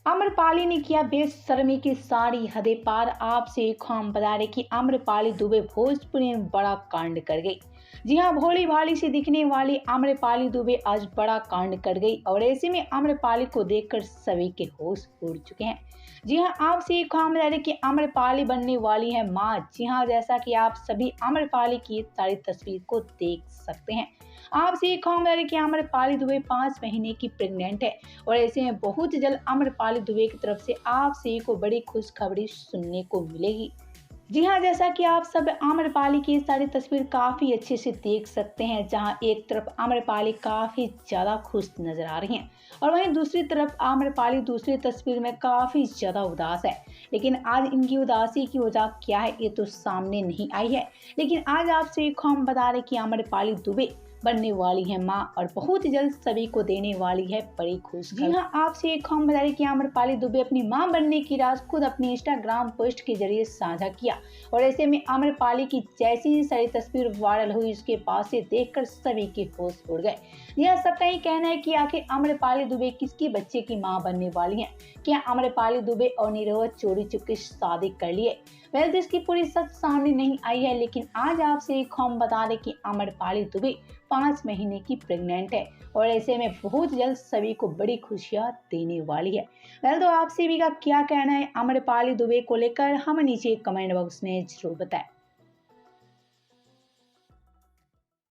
आम्रपाली ने किया बेशर्मी की सारी हदें पार। आपसे एक हम बता रहे कि आम्रपाली दुबे भोजपुरी में बड़ा कांड कर गई। जी हाँ, भोली भाली से दिखने वाली आम्रपाली दुबे आज बड़ा कांड कर गई और ऐसे में आम्रपाली को देखकर सभी के होश उड़ चुके हैं। जी हाँ, आपसे एक हम बता रहे कि आम्रपाली बनने वाली है माँ। जी हाँ, जैसा कि आप सभी आम्रपाली की सारी तस्वीर को देख सकते हैं। आपसे एक हम बता रहे कि आम्रपाली दुबे 5 महीने की प्रेग्नेंट है और ऐसे में बहुत जल्द आम्रपाली दुबे की तरफ से आप सभी को बड़ी खुशखबरी सुनने को मिलेगी। जी हाँ, जैसा कि आप सब आम्रपाली की सारी तस्वीर काफ़ी अच्छे से देख सकते हैं, जहां एक तरफ आम्रपाली काफ़ी ज़्यादा खुश नज़र आ रही हैं और वहीं दूसरी तरफ आम्रपाली दूसरी तस्वीर में काफ़ी ज़्यादा उदास है। लेकिन आज इनकी उदासी की वजह क्या है ये तो सामने नहीं आई है। लेकिन आज आपसे एक हम बता रहे कि आम्रपाली दुबे बनने वाली है माँ और बहुत जल्द सभी को देने वाली है बड़ी खुशखबरी। जी हाँ, आपसे एक हम बता रहे कि आम्रपाली दुबे अपनी माँ बनने की राज खुद अपनी इंस्टाग्राम पोस्ट के जरिए साझा किया और ऐसे में आम्रपाली की जैसी ही सारी तस्वीर वायरल हुई उसके पास से देखकर सभी के होश उड़ गए। यह सबका ही कहना है कि आखिर आम्रपाली दुबे किसकी बच्चे की माँ बनने वाली है। क्या आम्रपाली दुबे और नीरव चोरी चुपके शादी कर लिए? वैसे इसकी पूरी सच सामने नहीं आई है, लेकिन आज आपसे एक हम बता दें कि आम्रपाली दुबे 5 महीने की प्रेग्नेंट है और ऐसे में बहुत जल्द सभी को बड़ी खुशियां देने वाली है। वैसे तो आप सभी का क्या कहना है आम्रपाली दुबे को लेकर, हमें नीचे कमेंट बॉक्स में जरूर बताएं।